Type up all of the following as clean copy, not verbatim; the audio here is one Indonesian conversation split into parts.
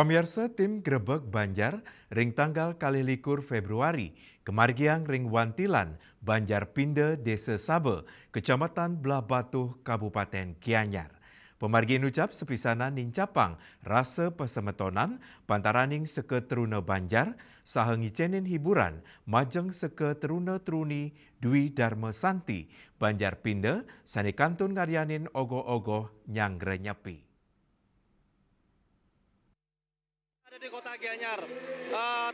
Pemirsa tim Grebeg Banjar ring tanggal 21 Februari kemargiang ring Wantilan Banjar Pinde Desa Sabe Kecamatan Belah Batuh Kabupaten Gianyar. Pemargian ucap sepisanan nincapang rasa pesemetonan pantaraning seke teruna Banjar saha ngicenin hiburan majeng seke teruna teruni Dwi Dharma Santi Banjar Pinde sani kantun ngaryanin ogoh-ogoh nyangre nyepi. Ada di kota Gianyar,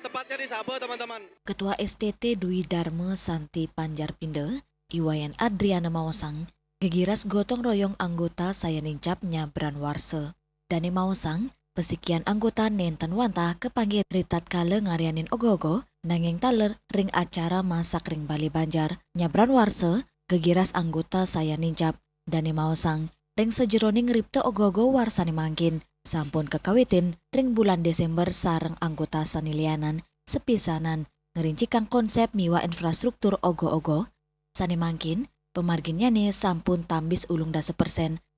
tepatnya di Sabe teman-teman. Ketua STT Dwi Dharma Santi Panjarpinde, Iwayan Adriana Mawasang, gegiras gotong royong anggota saya nincap nyabran warse. Dani Mawasang, pesikian anggota nenten wantah kepanggil ritat kale ngarianin ogogo, nanging taler ring acara masak ring Bali Banjar, nyabran warse, gegiras anggota saya nincap, Dani Mawasang, ring sejeroning ripte ogogo warsani mangkin, sampun kekawitin ring bulan Desember sareng anggota sanilianan sepisanan ngerincikan konsep miwa infrastruktur ogo-ogo sani mangkin pemarginnya nih sampun tambis ulung 10%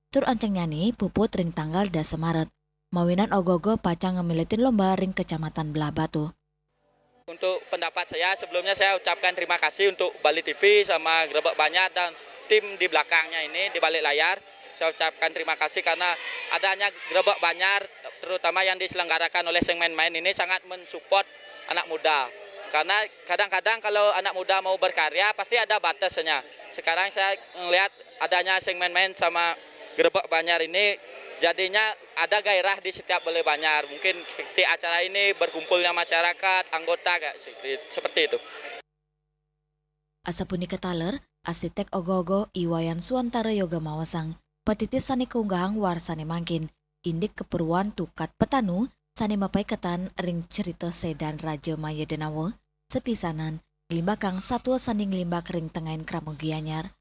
tur ancengnya nih puput ring tanggal 10 Maret mawinan ogo-ogo pacang ngemilitin lomba ring kecamatan Belah Batuh. Untuk pendapat saya sebelumnya saya ucapkan terima kasih untuk Bali TV sama Grebeg Banjar dan tim di belakangnya ini di balik layar. Saya ucapkan terima kasih karena adanya Grebeg Banjar terutama yang diselenggarakan oleh segmen main ini sangat mensupport anak muda. Karena kadang-kadang kalau anak muda mau berkarya pasti ada batasnya. Sekarang saya melihat adanya segmen main sama Grebeg Banjar ini jadinya ada gairah di setiap Bali Banjar. Mungkin seperti acara ini berkumpulnya masyarakat, anggota kayak seperti itu. Asapuni ketaler, arsitek ogo-ogo Iwayan Suantara Yoga Mawasang, petitis sani keunggahang warsani mangkin, indik keperluan tukat petanu, sani mapai ketan ring cerita sedan Raja Maya Denawa, sepisanan, ngelimbakang satu sani ngelimbak ring tengain Kramo Gianyar.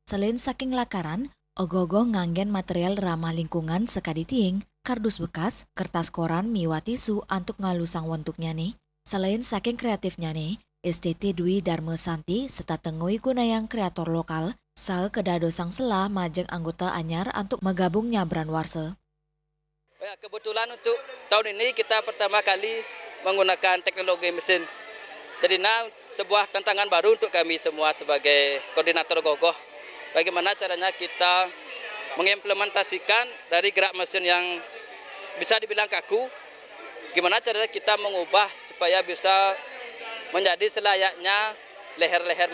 Selain saking lakaran, ogo-ogo nganggen material ramah lingkungan sekadi tiing, kardus bekas, kertas koran, miwa tisu antuk ngalusang wentuknya nih. Selain saking kreatifnya nih, STT Dwi Dharma Santi serta tengoi gunayang kreator lokal, sal kedadosang selah majeng anggota anyar untuk megabung nyabran warse. Ya, kebetulan untuk tahun ini kita pertama kali menggunakan teknologi mesin. Jadi sebuah tantangan baru untuk kami semua sebagai koordinator gogoh. Bagaimana caranya kita mengimplementasikan dari gerak mesin yang bisa dibilang kaku, gimana caranya kita mengubah supaya bisa menjadi selayaknya leher-leher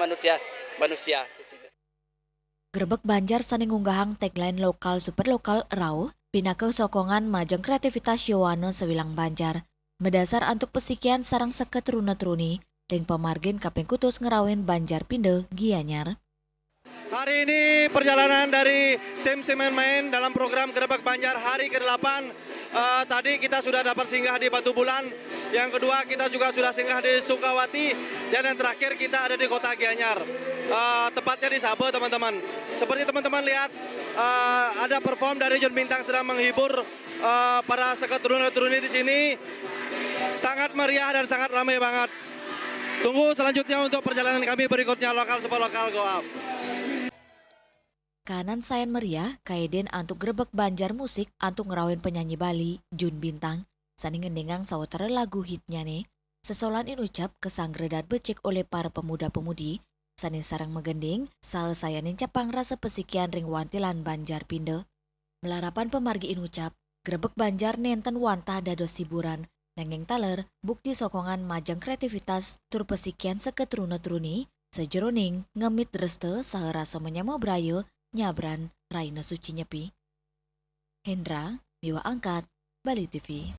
manusia. Grebeg Banjar sani ngunggahang tagline lokal super lokal rau, pinake sokongan majeng kreativitas Yowana sewilang Banjar. Medasar antuk pesikian sarang seket teruna-teruni, ring pemargin kaping kutus ngerawin Banjar Pinde Gianyar. Hari ini perjalanan dari tim semen main dalam program Grebeg Banjar hari ke-8. Tadi kita sudah dapat singgah di Batu Bulan. Yang kedua kita juga sudah singgah di Sukawati. Dan yang terakhir kita ada di kota Gianyar. Tepatnya di Sabe teman-teman. Seperti teman-teman lihat ada perform dari Jun Bintang sedang menghibur para seket teruna-teruni di sini. Sangat meriah dan sangat ramai banget. Tunggu selanjutnya untuk perjalanan kami berikutnya lokal super lokal go up. Kanan sayan meriah, kaiden antuk Grebeg Banjar musik antuk ngerawin penyanyi Bali, Jun Bintang. Sani ngendengang sawetara lagu hitnya nih. Sesolan inucap kesangredat becek oleh para pemuda-pemudi. Sani sarang megending, sal saya nincapang rasa pesikian ring Wantilan Banjar Pinde. Melarapan pemargi inucap, Grebeg Banjar nenten wantah dados hiburan. Nengeng taler, bukti sokongan majang kreativitas tur pesikian seketeruna-teruni, sejeroning ngemit dreste saha rasa menyama brayo, nyabran Raina Suci Nyepi. Hendra, Miwa Angkat, Bali TV.